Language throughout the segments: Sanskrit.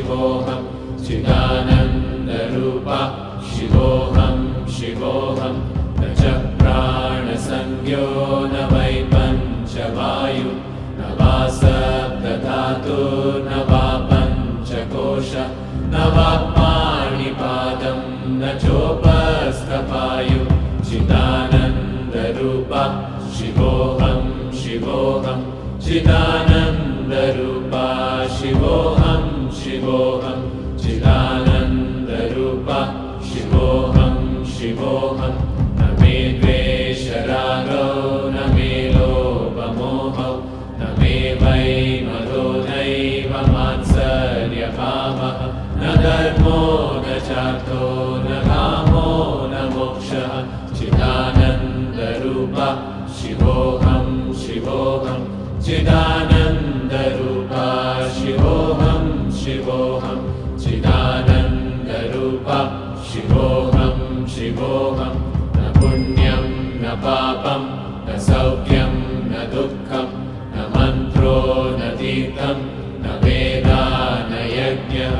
शिवोऽहं चिदानन्दरूपा शिवोऽहं शिवोऽहं न च प्राणसंज्ञो न वै पञ्चवायु न वा सप्तधातु न वा पञ्चकोश न वा पाणिपादं न चोपस्थपायु चिदानन्दरूपा शिवोऽहं शिवोऽहं चिदानन्दरूपा शिवोऽहं शिवोऽहं चिदानन्दरूपा शिवोऽहं शिवोऽहं न मे द्वेषरागौ न मे लोभमोहौ न मे वै मदो नैव मात्सर्यभावः न धर्मो न चार्थो न कामो न मोक्षः चिदानन्दरूपा शिवोऽहं शिवोऽहं चिदानन्दरूपा शिवोऽहं शिवोऽहं चिदानन्दरूपा शिवोऽहं शिवोऽहं न पुण्यं न पापं न सौख्यं न दुःखं न मन्त्रो न तीर्थं न वेदा न यज्ञः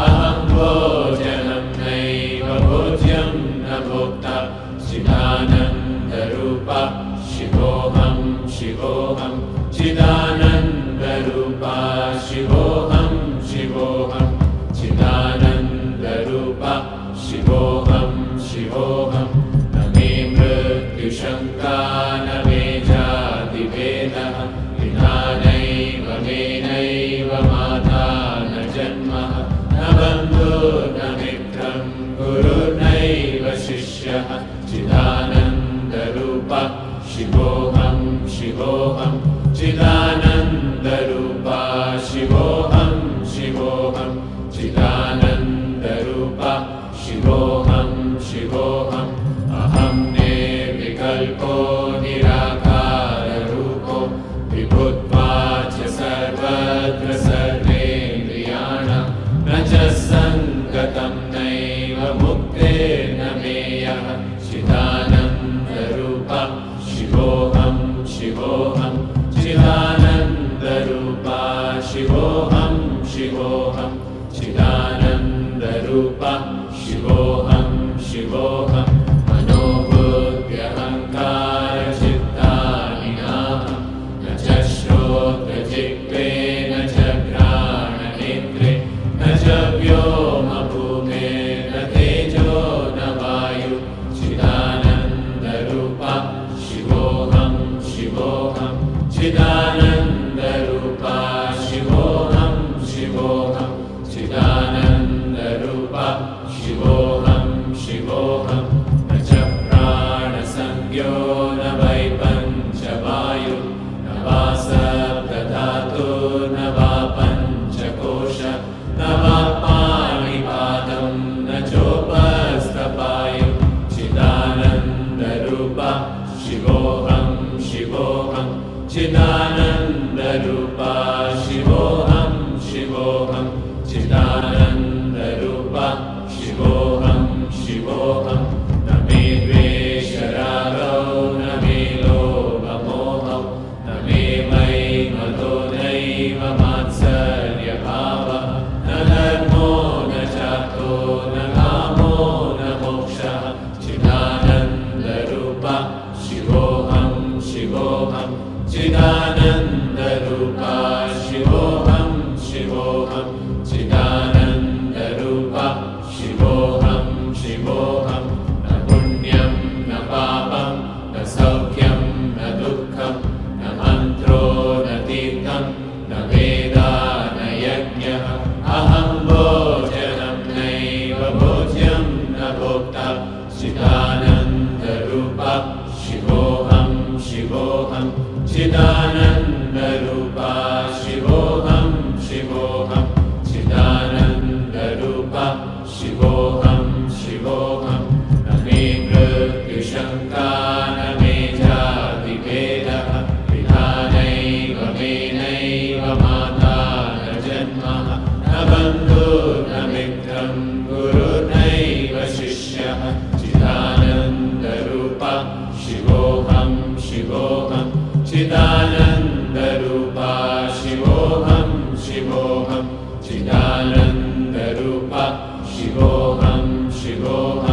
अहं भोजनं नैव भोज्यं न भोक्ता चिदानन्दरूपा शिवोऽहं शिवोऽहं चिदानन्दरूपा शिवोऽहं शिवोऽहं चिदानन्दरूपा शिवोऽहं शिवोऽहं न मे मृत्युशङ्का न मे जातिभेदः पिता नैव मे नैव माता न जन्मः न बन्धुर्न मित्रं गुरुर्नैव शिष्यः चिदानन्दरूपा शिवोऽहं शिवोऽहं चिदानन्दरूपा शिवोऽहं शिवोऽहं चिदानन्दरूपा शिवोऽहं शिवोऽहं अहं निर्विकल्पो निराकाररूपो विभुत्वाच्च सर्वत्र सर्वेन्द्रियाणां न च सङ्गतं नैव मुक्तिर्न मेयः चिदानन्दरूपा शिवोऽहं शिवोऽहं चिदानन्दरूपा शिवोऽहं शिवोऽहं चिदानन्दरूपा शिवोऽहं शिवोऽहं मनोबुद्ध्यहङ्कारचित्तानि नाहं न च श्रोत्रजिह्वे न च घ्राणनेत्रे न च व्योमभूमेर्न तेजो न वायु चिदानन्दरूपा शिवोऽहं शिवोऽहं चिदानन्दरूपा शिवोऽहं शिवोऽहं चिदानन्दरूपा शिवोऽहं शिवोऽहं न च प्राणसंज्ञो न वै पञ्चवायु न वा सप्तधातु न वा पञ्चकोश न वा पाणिपादं न चोपस्थपायु चिदानन्दरूपा शिवोऽहं शिवोऽहं चिदानन्दरूपा शिवोऽहं शिवोऽहं चिदानन्दरूपा शिवोऽहं शिवोऽहं न मे द्वेषरागौ न मे लोभमोहौ न मे वै मदो नैव मात्सर्यभावः न धर्मो न चार्थो न कामो न मोक्षः चिदानन्दरूपा शिवोऽहं शिवोऽहं चिदानन्दरूपा शिवोऽहं शिवोऽहं चिदानन्दरूपा शिवोऽहं शिवोऽहं न पुण्यं न पापं न सौख्यं न दुःखं न मन्त्रो न तीर्थं न वेदा न यज्ञः अहं भोजनं नैव भोज्यं न भोक्ता चिदानन्दरूपा शिवोऽहं शिवोऽहं चिदानन्दरूपा शिवोऽहं शिवोऽहं चिदानन्दरूपा शिवोऽहं शिवोऽहं न मे मृत्युशङ्का न मे जातिभेदः पिता नैव मे नैव माता न जन्मः न बन्धुर्न मित्रं गुरुर्नैव शिष्यः चिदानन्दरूपा शिवोऽहं शिवोऽहं चिदानन्दरूपा शिवोऽहं शिवोऽहं चिदानन्द चिद्रूप शिवोऽहं शिवोऽहम्